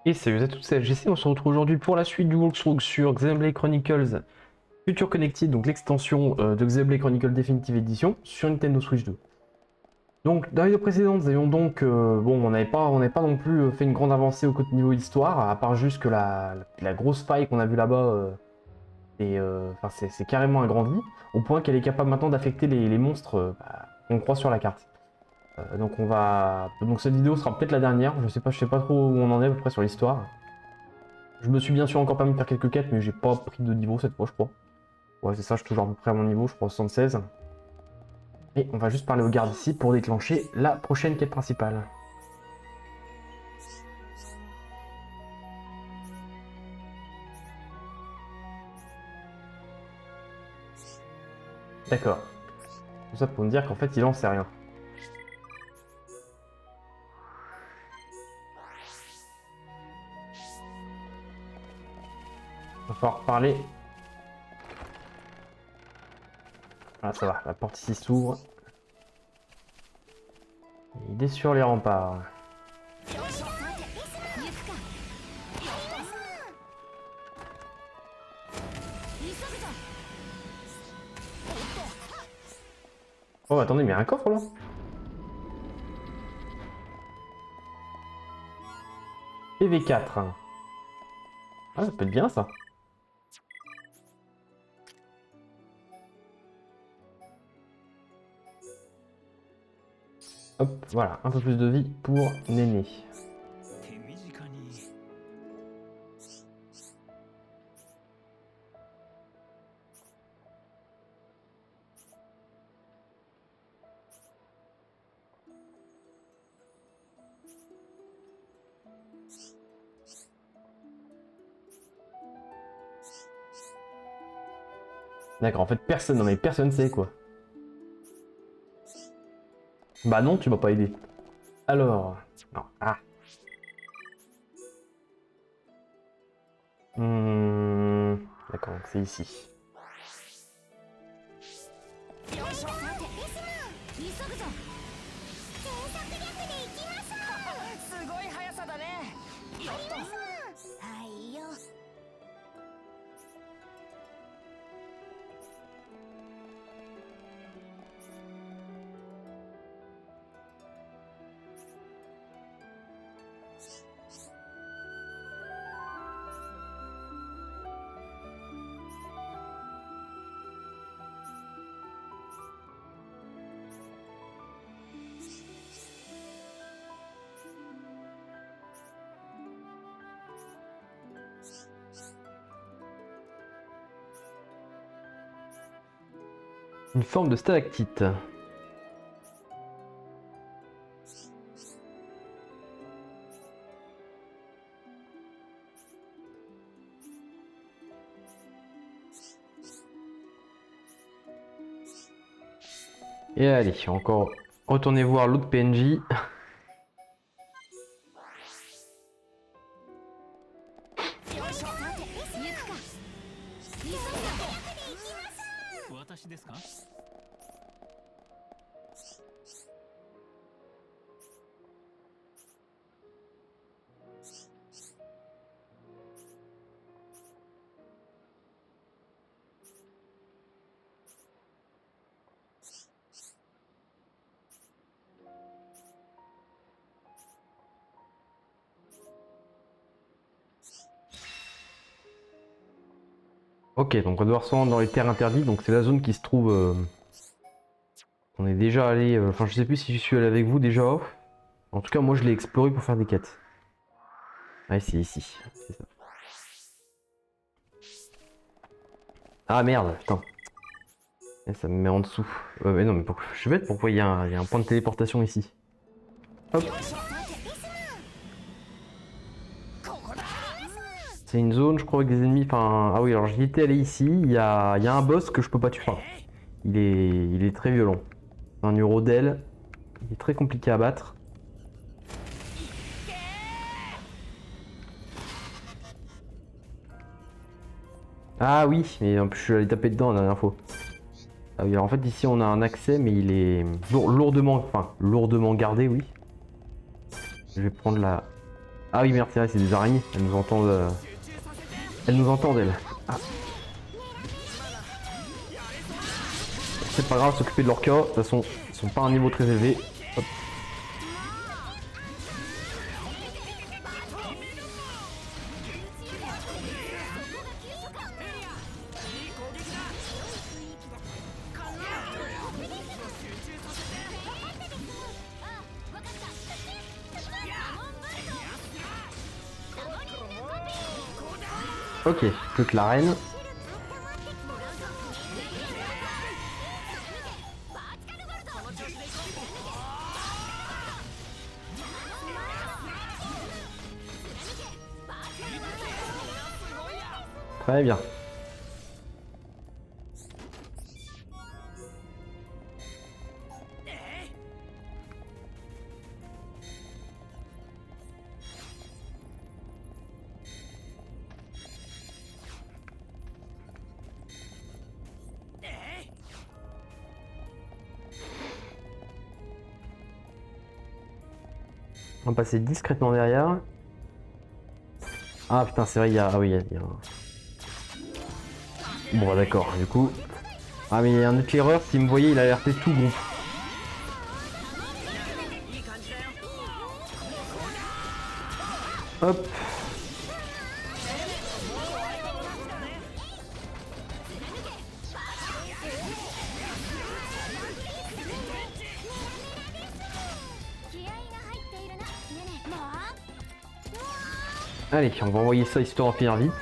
Et salut à tous, c'est LGC, on se retrouve aujourd'hui pour la suite du walkthrough sur Xenoblade Chronicles Future Connected, donc l'extension de Xenoblade Chronicles Definitive Edition sur Nintendo Switch 2. Donc dans les vidéos précédentes, nous avions donc, bon, on n'avait pas non plus fait une grande avancée au côté niveau histoire, à part juste que la grosse faille qu'on a vue là-bas, c'est carrément agrandie, au point qu'elle est capable maintenant d'affecter les monstres qu'on croit sur la carte. Donc cette vidéo sera peut-être la dernière, je sais pas trop où on en est à peu près sur l'histoire. Je me suis bien sûr encore permis de faire quelques quêtes, mais j'ai pas pris de niveau cette fois, je crois. Ouais, c'est ça, je suis toujours à peu près à mon niveau, je crois 76. Et on va juste parler aux gardes ici pour déclencher la prochaine quête principale. D'accord. Tout ça pour me dire qu'en fait, il en sait rien. Va falloir parler. Voilà, ça va, la porte ici s'ouvre. Il est sur les remparts. Oh, attendez, mais il y a un coffre là? PV4. Ah, ça peut être bien ça. Hop, voilà, un peu plus de vie pour Néné. D'accord, en fait personne, non mais personne sait quoi. Bah non, tu m'as pas aidé. Alors, non, ah. D'accord, donc c'est ici. Une forme de stalactite. Et allez, encore retournez voir l'autre PNJ. Ok, donc on doit se rendre dans les terres interdites, donc c'est la zone qui se trouve... On est déjà allé... Enfin, je sais plus si je suis allé avec vous déjà. En tout cas, moi je l'ai exploré pour faire des quêtes. Ouais, c'est ici. C'est ça. Ah merde, putain. Et ça me met en dessous. Mais non, mais pourquoi... je suis bête, pourquoi il y a un point de téléportation ici? Hop. C'est une zone, je crois, avec des ennemis. Enfin, ah oui, alors j'y étais allé ici. Il y a un boss que je peux pas tuer. Enfin, il est très violent. Un Urodel. Il est très compliqué à battre. Ah oui, mais en plus je suis allé taper dedans la dernière fois. Ah oui, alors en fait ici on a un accès, mais il est lourdement gardé, oui. Je vais prendre la... Ah oui merde, c'est vrai, c'est des araignées. Elles nous entendent. Elles nous entendent elles. Ah. C'est pas grave, s'occuper de leur cas. De toute façon, ils sont pas à un niveau très élevé. Hop. Ok, plus que la reine. Très bien. On va passer discrètement derrière. Ah putain, c'est vrai, il y a... Ah oui, il y a un... Bon, bah, d'accord, du coup... Ah mais il y a un éclaireur, s'il me voyait, il a alerté tout le groupe. Hop. Allez, on va envoyer ça histoire de finir vite.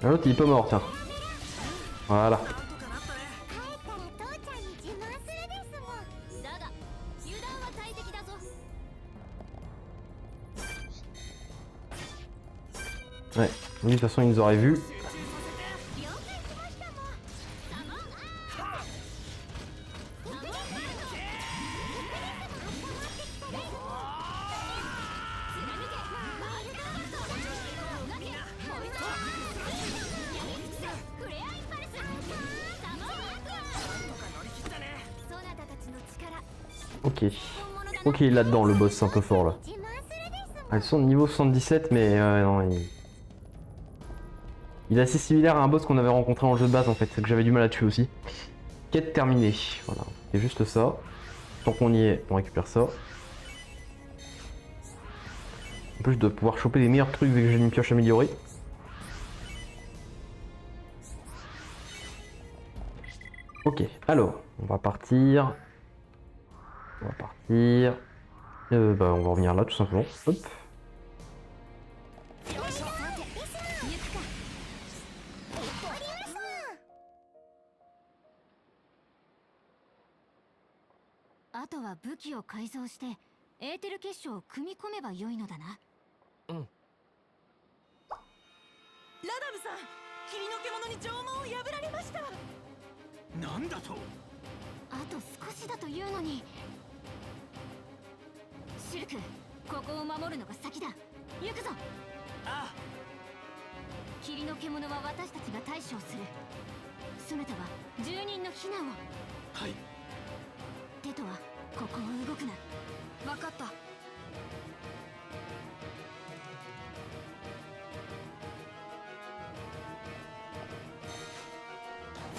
L'autre il est pas mort, tiens. Voilà. Ouais, lui de toute façon il nous aurait vu. Ok. Ok, là-dedans le boss c'est un peu fort là. Ah, ils sont de niveau 77 mais non, il est assez similaire à un boss qu'on avait rencontré en jeu de base en fait, que j'avais du mal à tuer aussi. Quête terminée, voilà, c'est juste ça. Tant qu'on y est, on récupère ça. En plus de pouvoir choper les meilleurs trucs vu que j'ai une pioche améliorée. Ok, alors, on va partir. On va partir. Bah, on va revenir là tout simplement. Hop.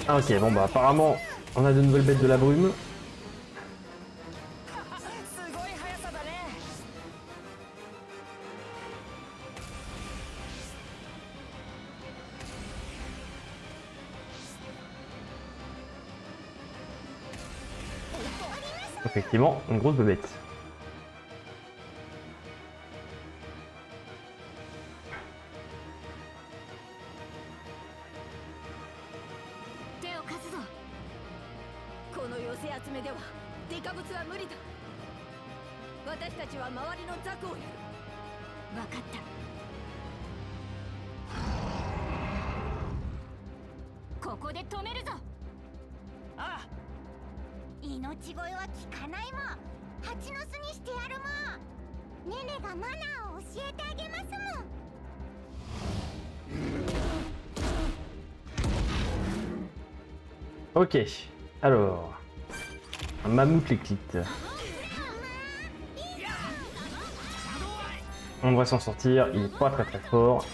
Ah, ok, bon bah apparemment on a de nouvelles bêtes de la brume. Effectivement, une grosse bébête. Ok, alors... Un mammouth l'éclite. On devrait s'en sortir, il est pas très fort.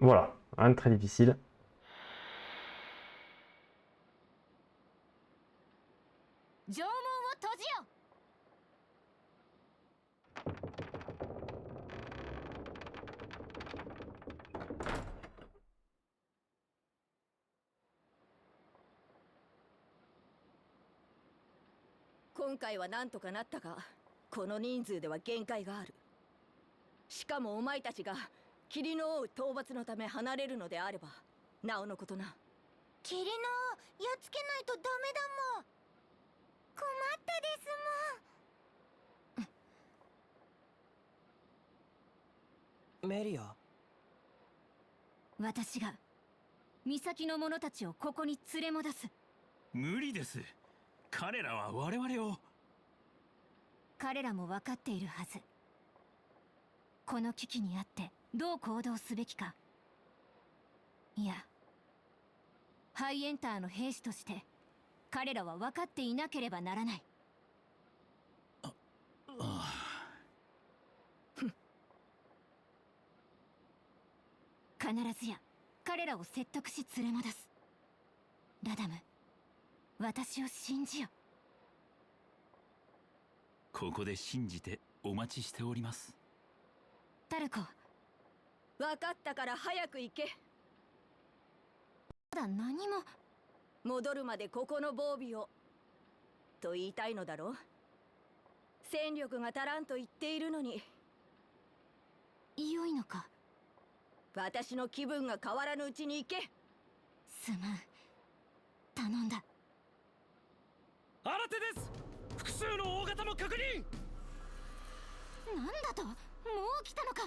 Voilà, rien de très difficile.メリア、私が岬の者たちをここに連れ戻す。無理です。彼らは我々を。彼らも分かっているはず。この危機にあってどう行動すべきか。いや、ハイエンターの兵士として彼らは分かっていなければならない。必ずや彼らを説得し連れ戻す。ラダム、私を信じよ。ここで信じてお待ちしております。タルコ、分かったから早く行け。まだ何も。戻るまでここの防備をと言いたいのだろう。戦力が足らんと言っているのに。良いのか。私の気分が変わらぬうちに行け。すまん、頼んだ。新手です。複数の大型も確認。なんだと、もう来たのか。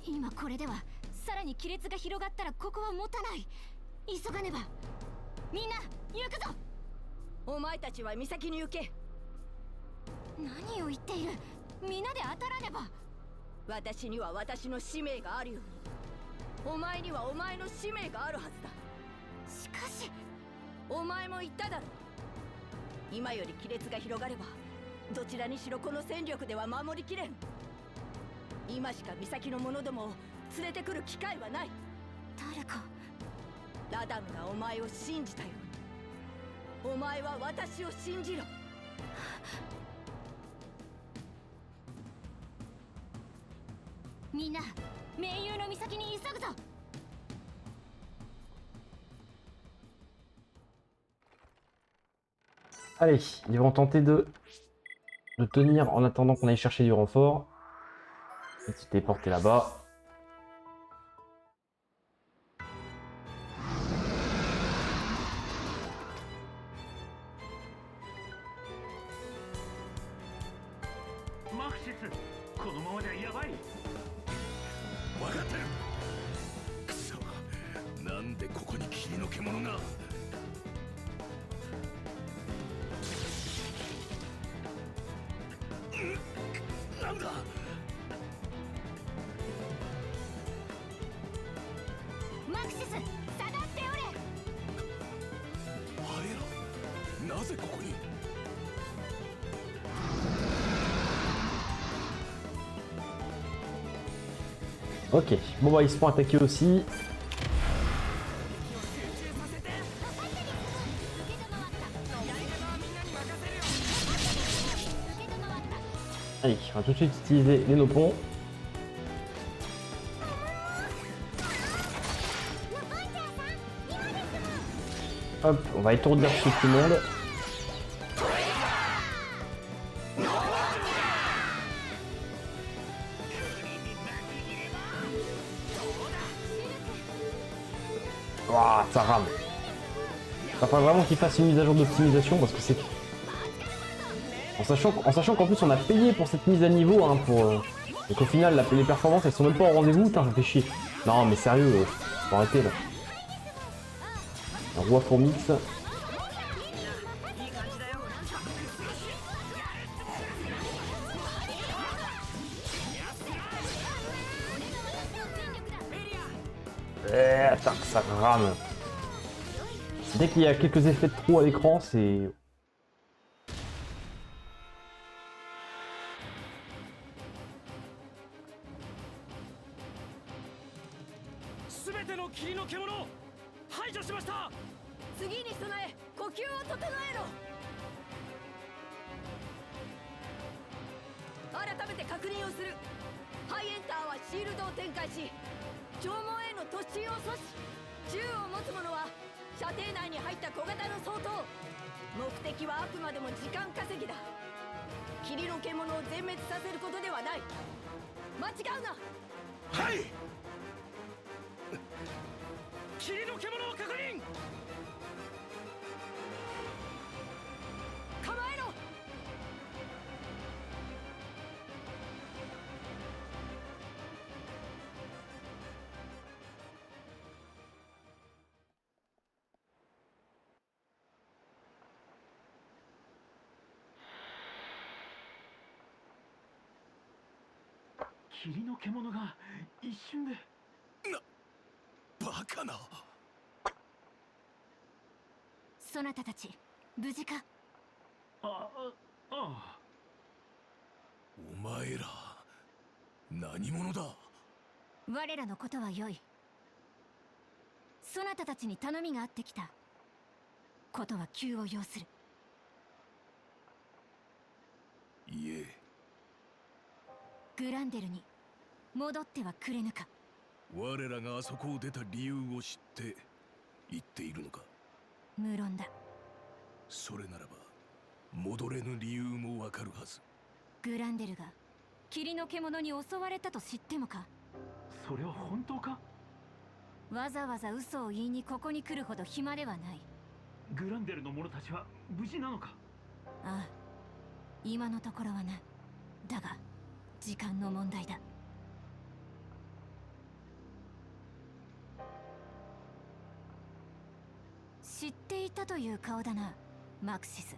今これではさらに亀裂が広がったらここは持たない。急がねば。みんな行くぞ。お前たちは岬に行け。何を言っている。皆で当たらねば。私には私の使命があるように、お前にはお前の使命があるはずだ。しかしお前も言っただろう。今より亀裂が広がればどちらにしろこの戦力では守りきれん。今しか岬の者どもを連れてくる機会はない。タルコ、ラダムがお前を信じたように、お前は私を信じろ。みんな盟友の岬に急ぐぞ。Allez, ils vont tenter de tenir en attendant qu'on aille chercher du renfort. Et se téléporter là-bas. Marxis, このままじゃやばい。分かってる。くそ、なんでここに霧の獣が。なんだ。マクシス、下がっておれ。あれら、なぜここに。Ok, bon bah ils se font attaquer aussi. Allez, on va tout de suite utiliser les nopons. Hop, on va étourdir tout le monde. Ouah, ça rame. Il va vraiment qu'il fasse une mise à jour d'optimisation parce que c'est... En sachant qu'en plus on a payé pour cette mise à niveau, hein, pour... Donc au final, les performances elles sont même pas au rendez-vous, putain, ça fait chier. Non mais sérieux, faut arrêter là. Un roi fourmix. Tac, ça rame. Dès qu'il y a quelques effets de trou à l'écran, c'est... 全ての霧の獣排除しました。次に備え呼吸を整えろ。改めて確認をする。ハイエンターはシールドを展開し弔問への突進を阻止。銃を持つ者は射程内に入った小型の相当。目的はあくまでも時間稼ぎだ。霧の獣を全滅させることではない。間違うな。はい。霧の獣を確認。構えろ。霧の獣が一瞬で。バカな。そなたたち無事か。ああ。お前ら何者だ。我らのことは良い。そなたたちに頼みがあってきた。ことは急を要する。いえ。グランデルに戻ってはくれぬか。我らがあそこを出た理由を知って言っているのか。無論だ。それならば戻れぬ理由もわかるはず。グランデルが霧の獣に襲われたと知ってもか。それは本当か。わざわざ嘘を言いにここに来るほど暇ではない。グランデルの者たちは無事なのか。ああ、今のところはな。だが時間の問題だ。知っていたという顔だな、マクシス。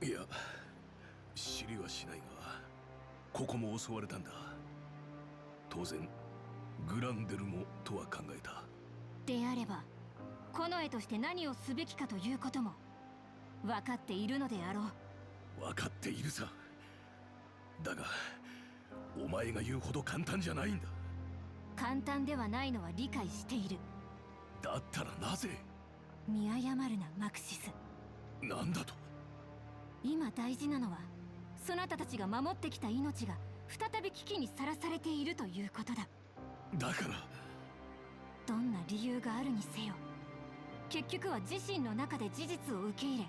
いや、知りはしないが、ここも襲われたんだ。当然グランデルもとは考えた。であれば近衛として何をすべきかということも分かっているのであろう。分かっているさ。だがお前が言うほど簡単じゃないんだ。簡単ではないのは理解している。だったらなぜ。見誤るな、マクシス。なんだと。今大事なのはそなたたちが守ってきた命が再び危機にさらされているということだ。だからどんな理由があるにせよ、結局は自身の中で事実を受け入れ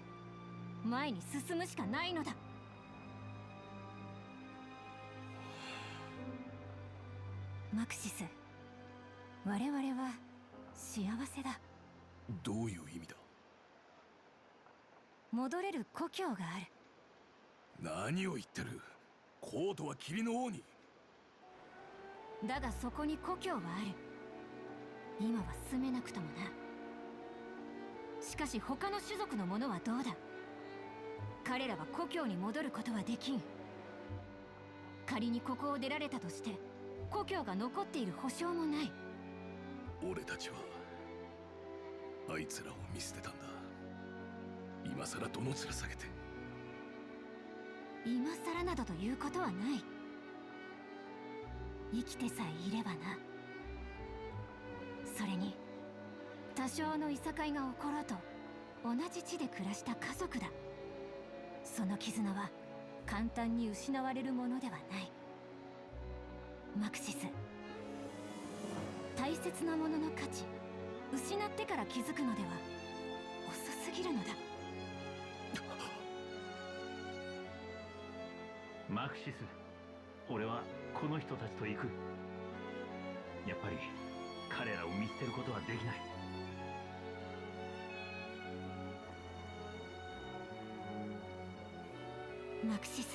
前に進むしかないのだ。マクシス、我々は幸せだ。どういう意味だ。戻れる故郷がある。何を言ってる。コートは霧の王に。だがそこに故郷はある。今は住めなくともな。しかし他の種族の者はどうだ。彼らは故郷に戻ることはできん。仮にここを出られたとして故郷が残っている保証もない。俺たちはあいつらを見捨てたんだ。今さらどの面下げて。今更などということはない。生きてさえいればな。それに多少のいさかいが起ころうと同じ地で暮らした家族だ。その絆は簡単に失われるものではない。マクシス、大切なものの価値失ってから気づくのでは遅すぎるのだ。マクシス、俺はこの人たちと行く。やっぱり彼らを見捨てることはできない。マクシス、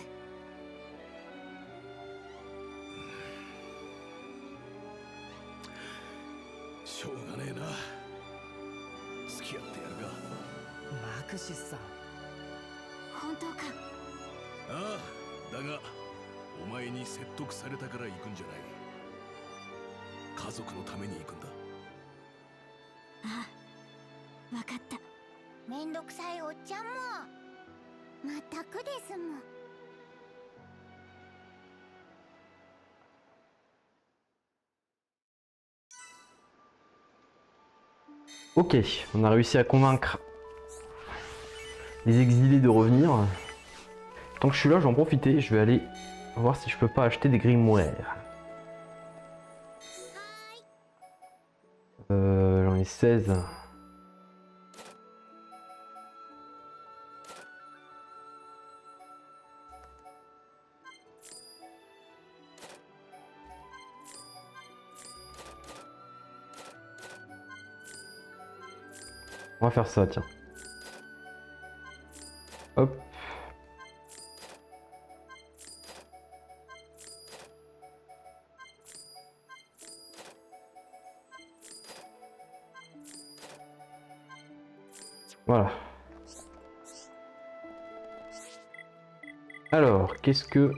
しょうがねえな。付き合ってやるか。マクシスさん、本当か？ああ、だがお前に説得されたから行くんじゃない。家族のために行くんだ。ああ、わかった。めんどくさいおっちゃんもまったくですもん。Ok, on a réussi à convaincre les exilés de revenir. Tant que je suis là, je vais en profiter. Je vais aller voir si je peux pas acheter des grimoires. J'en ai 16. On va faire ça, tiens. Hop. Voilà. Alors, qu'est-ce que...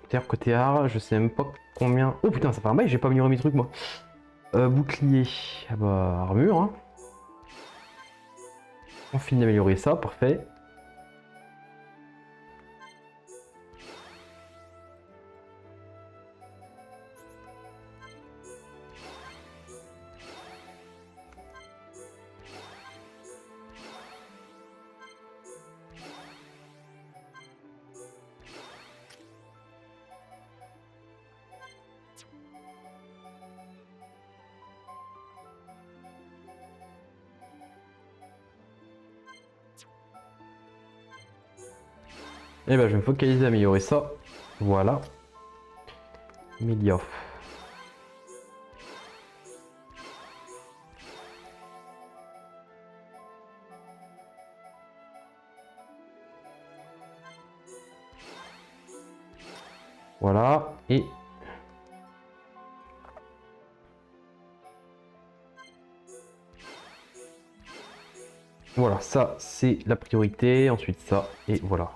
D'ailleurs, côté art, je sais même pas combien... Oh putain, ça fait un bail, j'ai pas amélioré mes trucs, moi. Bouclier. Ah bah, armure, hein. On finit d'améliorer ça, parfait. Et ben je vais me focaliser à améliorer ça. Voilà. Melia. Voilà. Et voilà, ça c'est la priorité. Ensuite ça et voilà.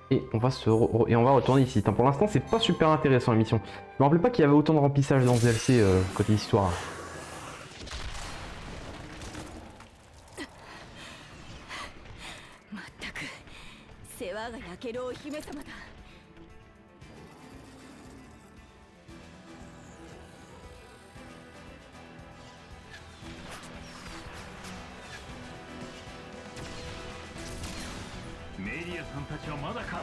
Et on va on va retourner ici. Pour l'instant, c'est pas super intéressant la mission. Je me rappelais pas qu'il y avait autant de remplissage dans ce DLC côté histoire. まったく世話が焼けるお姫様だ。メリアさんたちはまだか。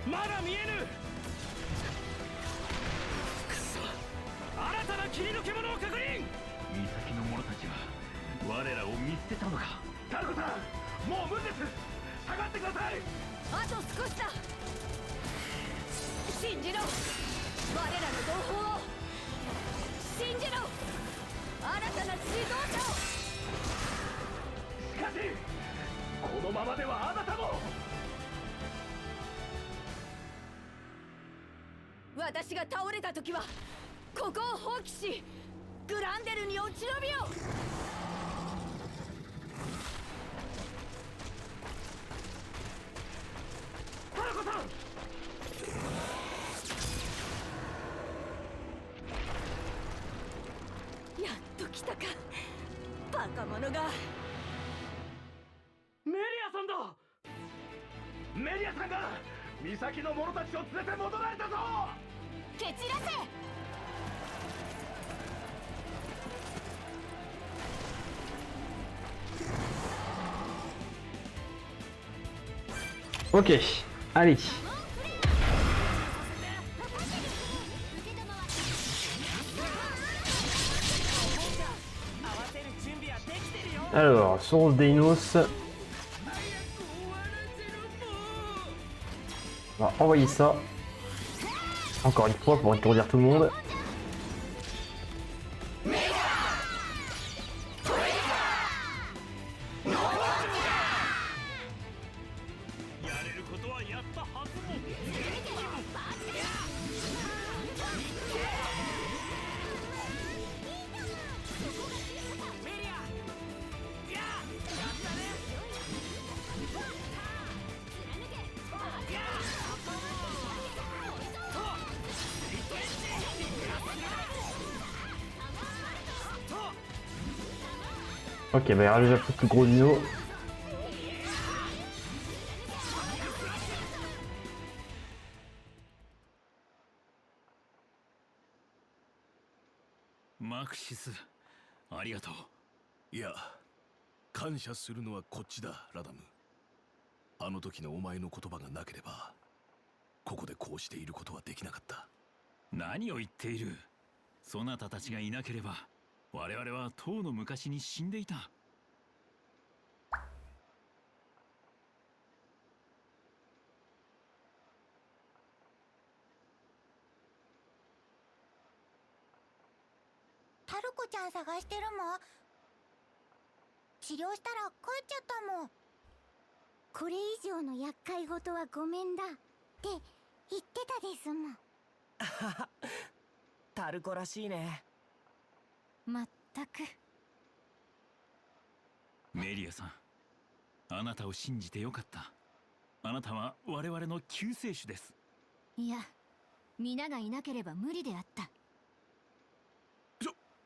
まだ見えぬ。くそ、新たな切り抜け者を確認。岬の者たちは我らを見捨てたのか。タルコさん、もう無理です。下がってください。あと少しだ。信じろ、我らの同胞を。信じろ、新たな指導者を。しかしこのままではあなたも。私が倒れた時はここを放棄しグランデルに落ち延びよう。タルコさん、やっと来たか、バカ者が。メリアさんだ。メリアさんが岬の者たちを連れて戻られたぞ。蹴散らせ。Ok, allez. Alors, Source Deinos. On va envoyer ça. Encore une fois, pour étourdir tout le monde. やれることはやったはずも。メリア、いや、やったね。いや、Ok, bah il y aura déjà plus gros dino. マクシス、ありがとう。いや感謝するのはこっちだラダム。あの時のお前の言葉がなければここでこうしていることはできなかった。何を言っている。そなたたちがいなければ我々はとうの昔に死んでいた。タルコちゃん探してるもん。治療したら帰っちゃったもん。これ以上の厄介事はごめんだって言ってたですもん。タルコらしいね。まったく。メリアさん、あなたを信じてよかった。あなたは我々の救世主です。いや、皆がいなければ無理であった。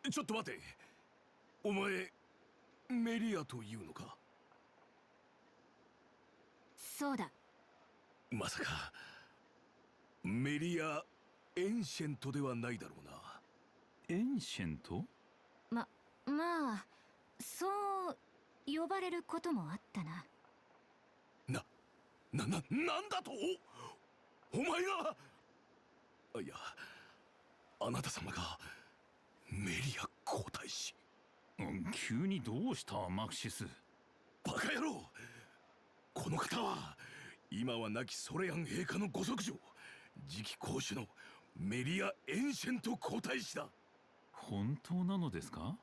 ちょっと待て。お前メリアというのか。そうだ。まさかメリア・エンシェントではないだろうな。エンシェント？まあそう呼ばれることもあったな。なんだと。お前が。いやあなた様がメリア皇太子。急にどうしたマクシス。バカ野郎。この方は今は亡きソレアン陛下のご息女、次期公主のメリア・エンシェント皇太子だ。本当なのですか？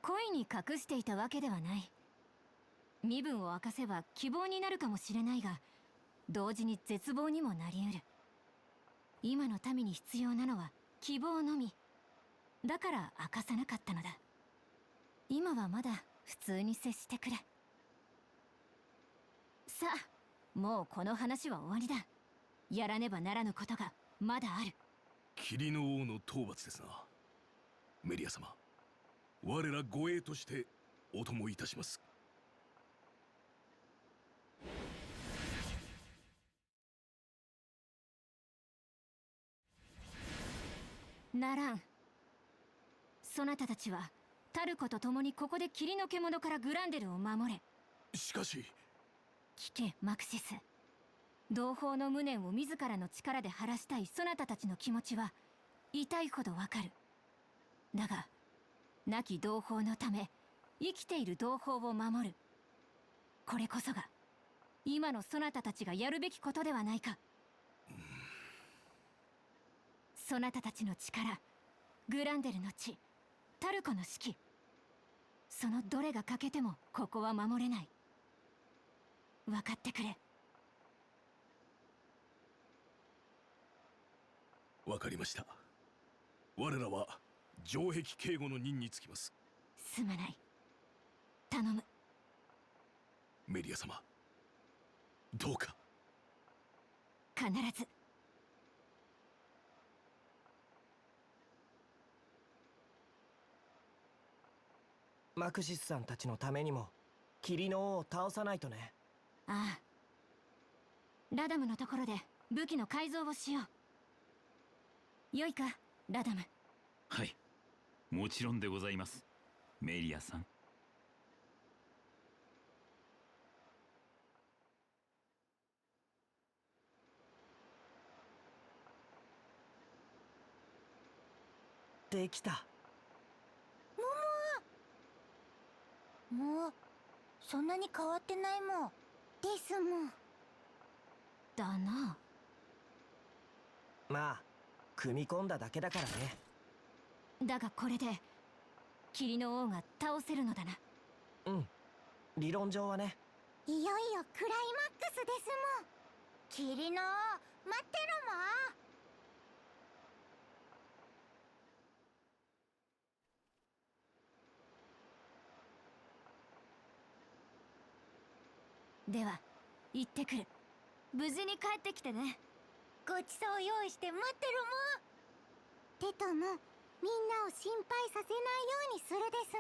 恋に隠していたわけではない。身分を明かせば希望になるかもしれないが、同時に絶望にもなり得る。今の民に必要なのは希望のみ。だから明かさなかったのだ。今はまだ普通に接してくれ。さあ、もうこの話は終わりだ。やらねばならぬことがまだある。霧の王の討伐ですな。メリア様、我ら護衛としてお供いたします。ならん。そなたたちはタルコと共にここで霧の獣からグランデルを守れ。しかし。聞けマクシス。同胞の無念を自らの力で晴らしたいそなたたちの気持ちは痛いほどわかる。だが亡き同胞のため生きている同胞を守る、これこそが今のそなたたちがやるべきことではないか。そなたたちの力、グランデルの血、タルコの指揮、そのどれが欠けてもここは守れない。分かってくれ。わかりました。我らは城壁警護の任につきます。すまない。頼む。メリア様、どうか。必ず。マクシスさんたちのためにも霧の王を倒さないとね。ああ。ラダムのところで武器の改造をしよう。よいか、ラダム。はい、もちろんでございます、メリアさん。できた。もうそんなに変わってないもんですもん。だな。まあ組み込んだだけだからね。だがこれで霧の王が倒せるのだな。うん、理論上はね。いよいよクライマックスですもん。霧の王待ってろも。では行ってくる。無事に帰ってきてね。ごちそう用意して待ってるもん。テトもみんなを心配させないようにするです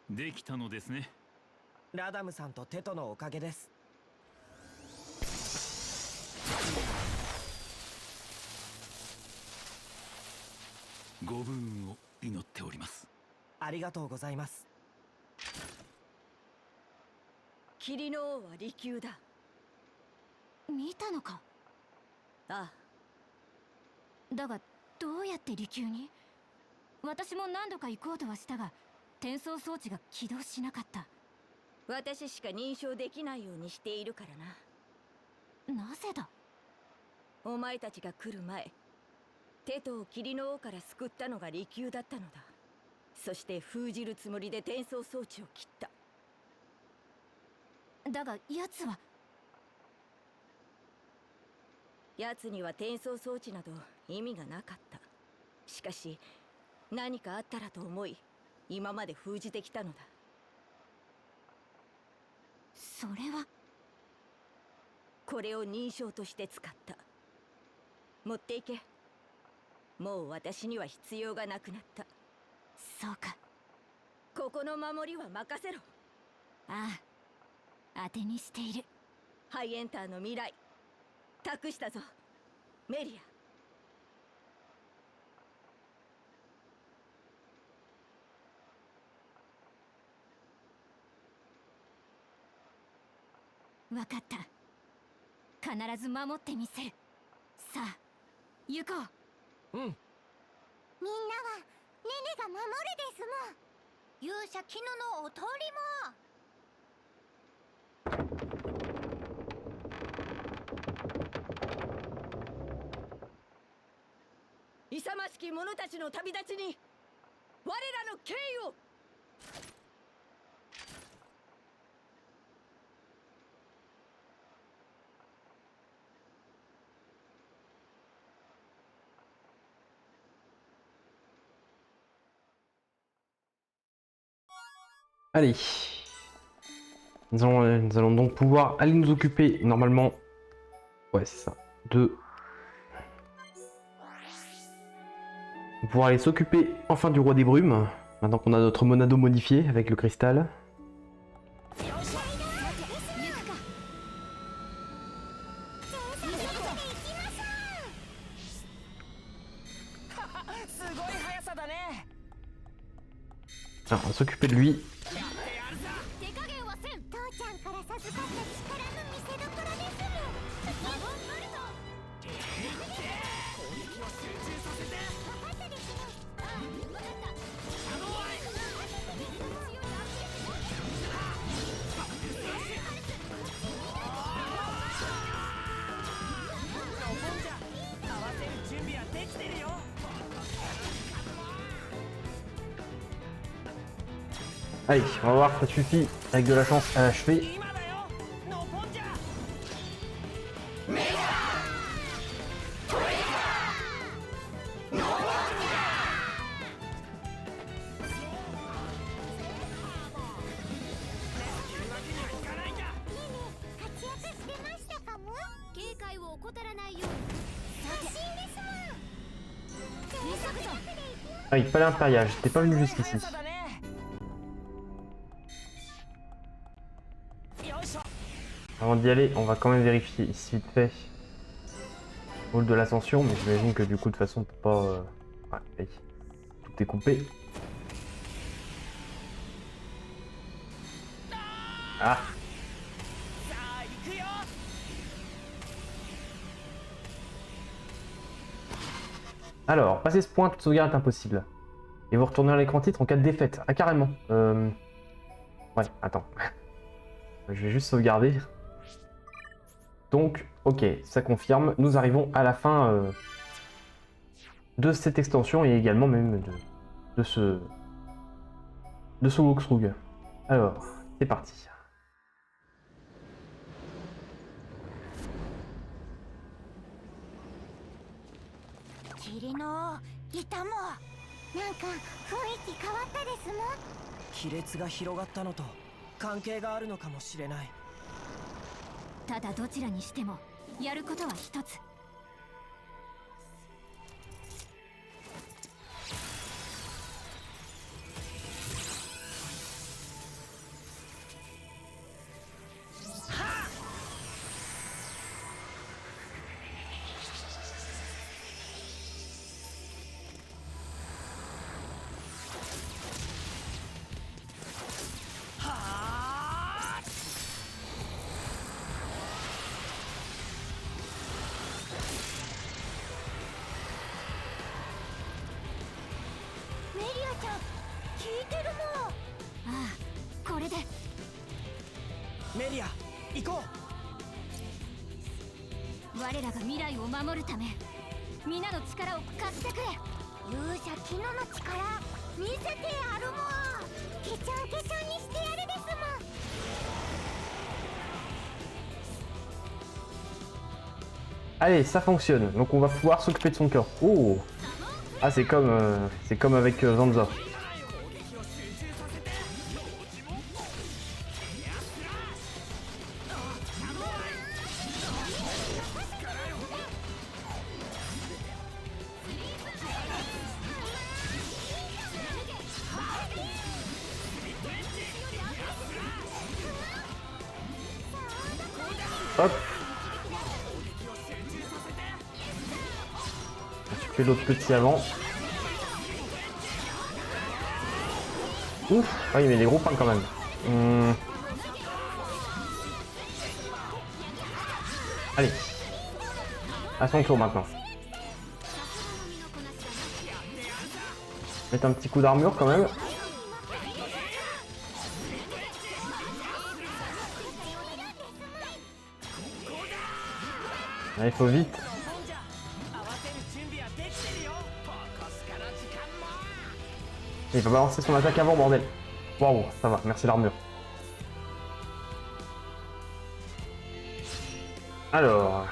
もん。できたのですね。ラダムさんとテトのおかげです。ご武運を祈っております。ありがとうございます。霧の王は利休だ。見たのか。ああ、だがどうやって利休に。私も何度か行こうとはしたが転送装置が起動しなかった。私しか認証できないようにしているからな。なぜだ。お前たちが来る前、テトを霧の王から救ったのが利休だったのだ。そして封じるつもりで転送装置を切った。だが奴は。奴には転送装置など意味がなかった。しかし何かあったらと思い今まで封じてきたのだ。それは。これを認証として使った。持っていけ。もう私には必要がなくなった。そうか。ここの守りは任せろ。ああ、当てにしている。ハイエンターの未来託したぞメリア。わかった。必ず守ってみせる。さあ行こう。うん。みんなはネネが守るですもん。勇者キヌのお通りも。勇ましき者たちの旅立ちに我らの敬意を。Allez. Nous allons donc pouvoir aller nous occuper normalement. Ouais, c'est ça. De. On va pouvoir aller s'occuper enfin du roi des brumes. Maintenant qu'on a notre monado modifié avec le cristal. すごい速さだね。 Tiens, on va s'occuper de lui. 手加減はせん。父ちゃんから授かった力の見せ所ですもん。守ると。攻撃を集中させて。分かったですもん。分かった。のぼんじゃ合わせる準備はできてるよ。 Allez, on va voir, ça suffit. Avec de la chance à l'achever. 今だよ。のぼんじゃ。 活躍してましたかも。警戒を怠らないように。安心ですもん。急ぐぞ。 Ah oui, palais impérial, j'étais pas venu jusqu'ici. 速さだね。よいしょ。 Avant d'y aller, on va quand même vérifier ici vite fait. Hall de l'ascension, mais j'imagine que du coup de toute façon on peut pas... Ouais, allez. Tout est coupé. Ah. さあ行くよ。 Alors, passer ce point, toute sauvegarde est impossible. Et vous retournez à l'écran titre en cas de défaite. Ah carrément. Ouais, attends. Je vais juste sauvegarder. Donc, ok, ça confirme. Nous arrivons à la fin de cette extension et également même de ce walkthrough. Alors, c'est parti.霧の板もなんか雰囲気変わったですもん。亀裂が広がったのと関係があるのかもしれない。ただどちらにしてもやることは一つ。メリアちゃん聞いてるもん。ああ、これでメリア行こ我らが未来を守るため皆の力を貸してくれ。勇者キノの力見せてやるもん。ケチャンケチャンにしてやるですもん。 Allez, ça fonctionne. Donc on va pouvoir s'occuper de son cœur. Oh. Ah, c'est comme avec Zanza. Hop. Je fais l'autre petit avant. Ouf. Ah, il met des gros points quand même. Allez. À son tour maintenant. Mettre un petit coup d'armure quand même. Allez, il faut vite. Il va balancer son attaque avant, bordel. Waouh, ça va, merci l'armure. Alors.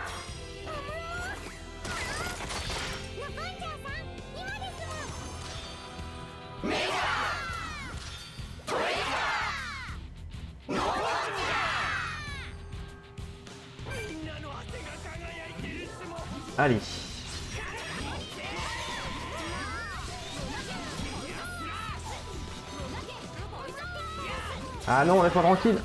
Allez. Ah non, laisse-moi tranquille.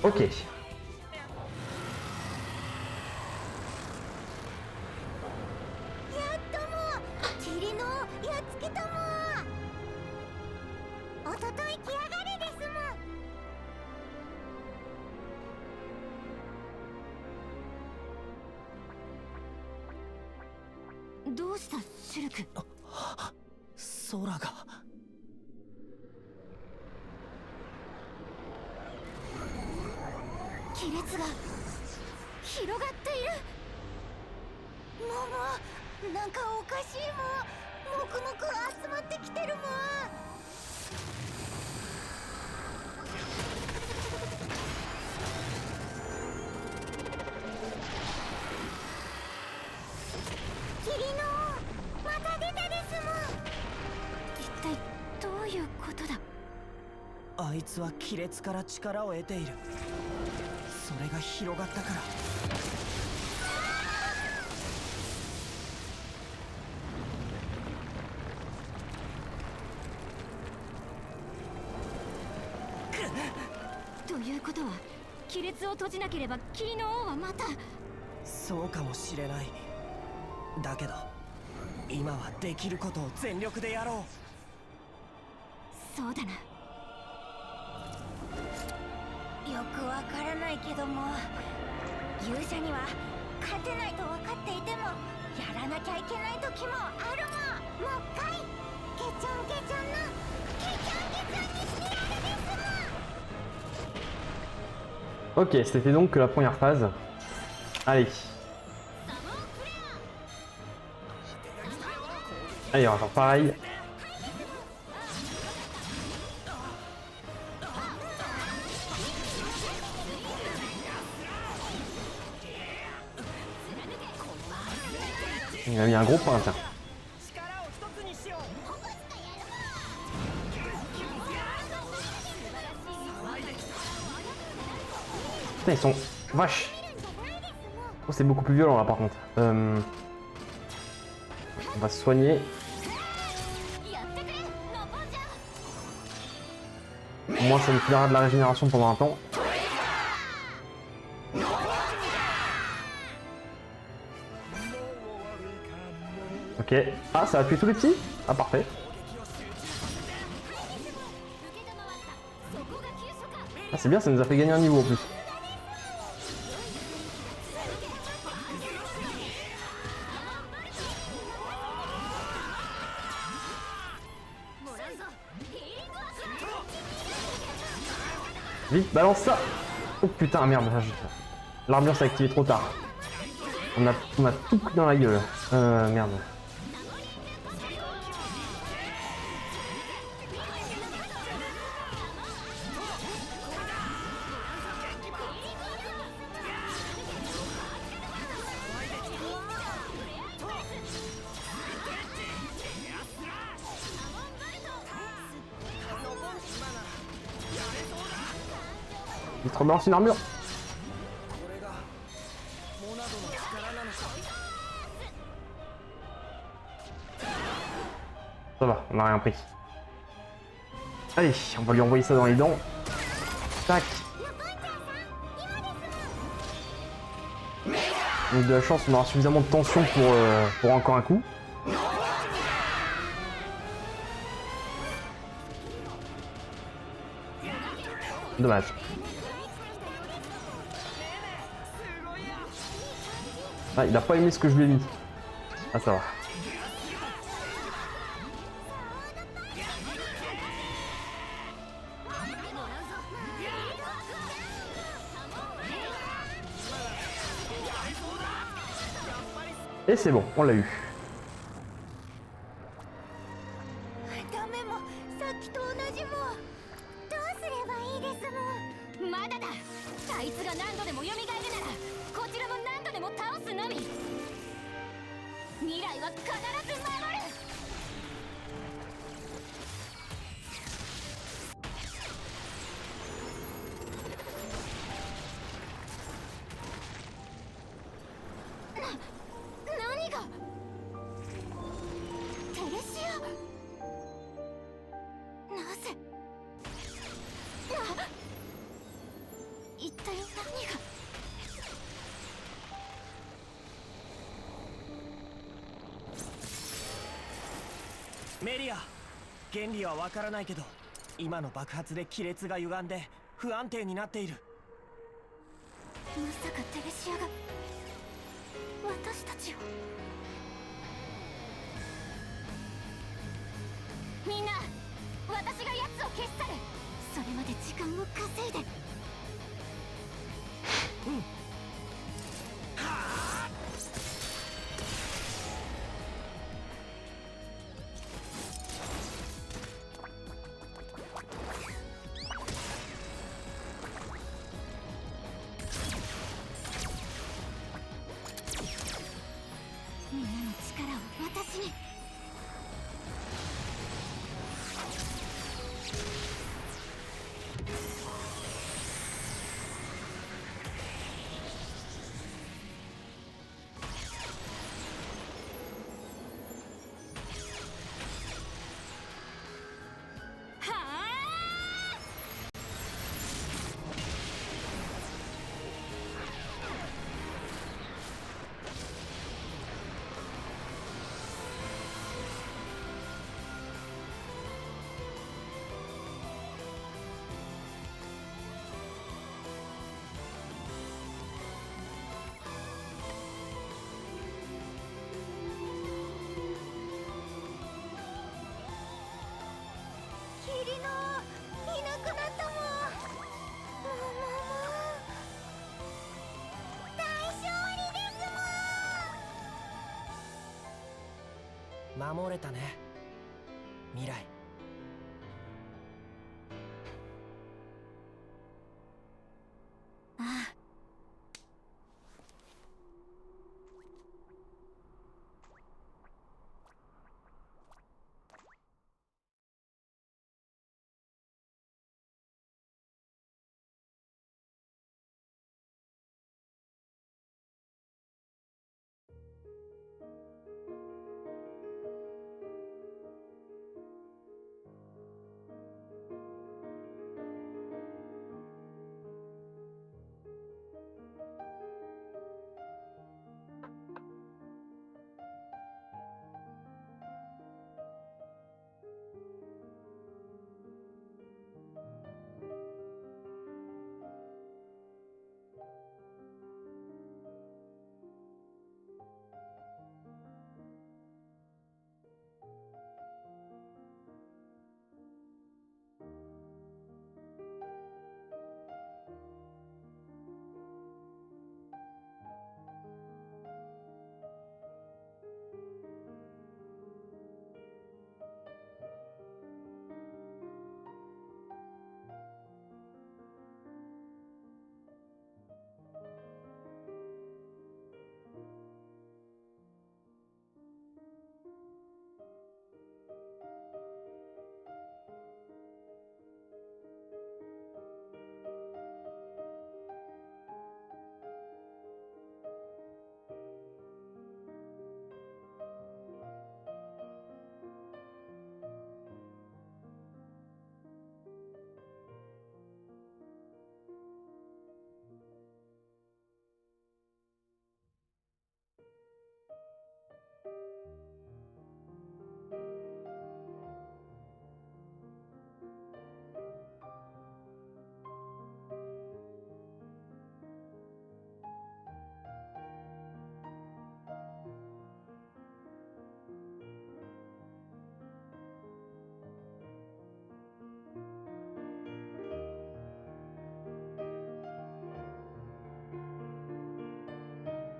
Ok. やっとも霧のやっつけたもん。おととい来やがれですもん。どうしたシュルク。空が亀裂が広がっている。もなんかおかしいもん。もくもく集まってきてるもん。霧のまた出たですもん。一体どういうことだ。あいつは亀裂から力を得ている。それが広がったから。ことは亀裂を閉じなければ霧の王はまた。そうかもしれない。だけど今はできることを全力でやろそうだな。よくわからないけども、勇者には勝てないと分かっていてもやらなきゃいけない時もあるもん。もう一回ケチョンケチョンのケチョンケチョンにしてやるですもん。 Ok, c'était donc que la première phase. Allez. Allez, on va faire pareil. Il a mis un gros point, tiens. う。力を一つにしよう。 Putain, ils sont... Vache. Oh, c'est beaucoup plus violent là par contre. On va se soigner. Au moins ça nous filera de la régénération pendant un temps. Ok. Ah, ça a tué tous les petits? Ah, parfait. Ah, c'est bien, ça nous a fait gagner un niveau en plus. Vite, balance ça! Oh putain, merde, l'armure s'est activée trop tard. On a tout pris dans la gueule. Merde. Il te rebalance une armure. Ça va, on n'a rien pris. Allez, on va lui envoyer ça dans les dents. Tac. Avec de la chance, on aura suffisamment de tension pour encore un coup. Dommage. Ah, il a pas aimé ce que je lui ai mis. Ah, ça va. Et c'est bon, on l'a eu. ダメもさっきと同じもどうすればいいですもん。まだだ。あいつが何度でも蘇るならこちらも何度でも倒すのみ。未来は必ず守る。何がテレシア。なぜ一体何が。メリア、原理はわからないけど今の爆発で亀裂が歪んで不安定になっている。まさかテレシアが私たちを。みんな、私が奴を消し去る。それまで時間を稼いで。みんなの力を私に。守れたね未来。ああ。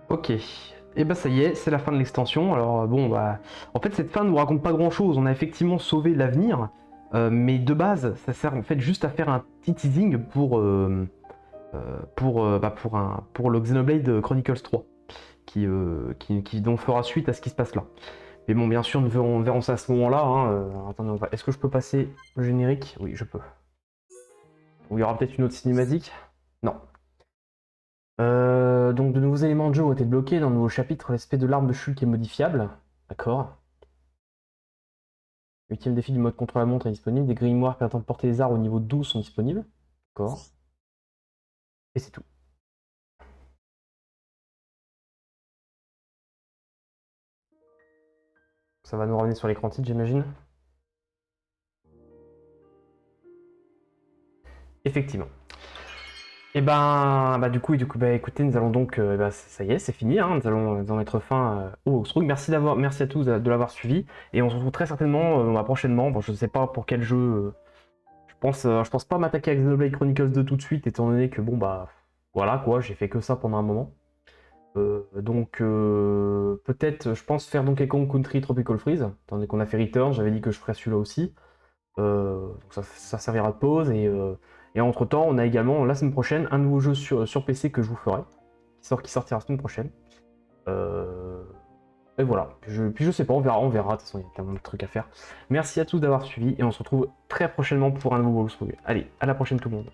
Ok, et bah ça y est, c'est la fin de l'extension. Alors bon, bah, en fait cette fin ne nous raconte pas grand chose. On a effectivement sauvé l'avenir, mais de base, ça sert en fait juste à faire un petit teasing pour le Xenoblade Chronicles 3, qui donc fera suite à ce qui se passe là. Mais bon, bien sûr, nous verrons ça à ce moment-là. Hein. Attendez, est-ce que je peux passer le générique? Oui, je peux. Ou il y aura peut-être une autre cinématique? Non. Donc de nouveaux éléments de jeu ont été débloqués dans le nouveau chapitre. L'aspect de l'arme de Shulk est modifiable. D'accord. 8ème défi du mode contre la montre est disponible. Des grimoires permettant de porter les armes au niveau 12 sont disponibles. D'accord. Et c'est tout. Ça va nous ramener sur l'écran titre, j'imagine. Effectivement. Et du coup, écoutez, nous allons donc, ça y est, c'est fini, hein, nous allons mettre fin au Walkthrough. Merci à tous de l'avoir suivi, et on se retrouve très certainement prochainement. Bon, je ne sais pas pour quel jeu. Je pense pas m'attaquer à Xenoblade Chronicles 2 tout de suite, étant donné que voilà quoi, j'ai fait que ça pendant un moment. Peut-être, je pense faire Donkey Kong Country Tropical Freeze, étant donné qu'on a fait Return, j'avais dit que je ferais celui-là aussi. Donc ça servira de pause, et entre temps, on a également la semaine prochaine un nouveau jeu sur PC que je vous ferai, qui sortira la semaine prochaine. Et voilà, puis je sais pas, on verra, de toute façon il y a tellement de trucs à faire. Merci à tous d'avoir suivi, et on se retrouve très prochainement pour un nouveau Walkthrough. Allez, à la prochaine tout le monde.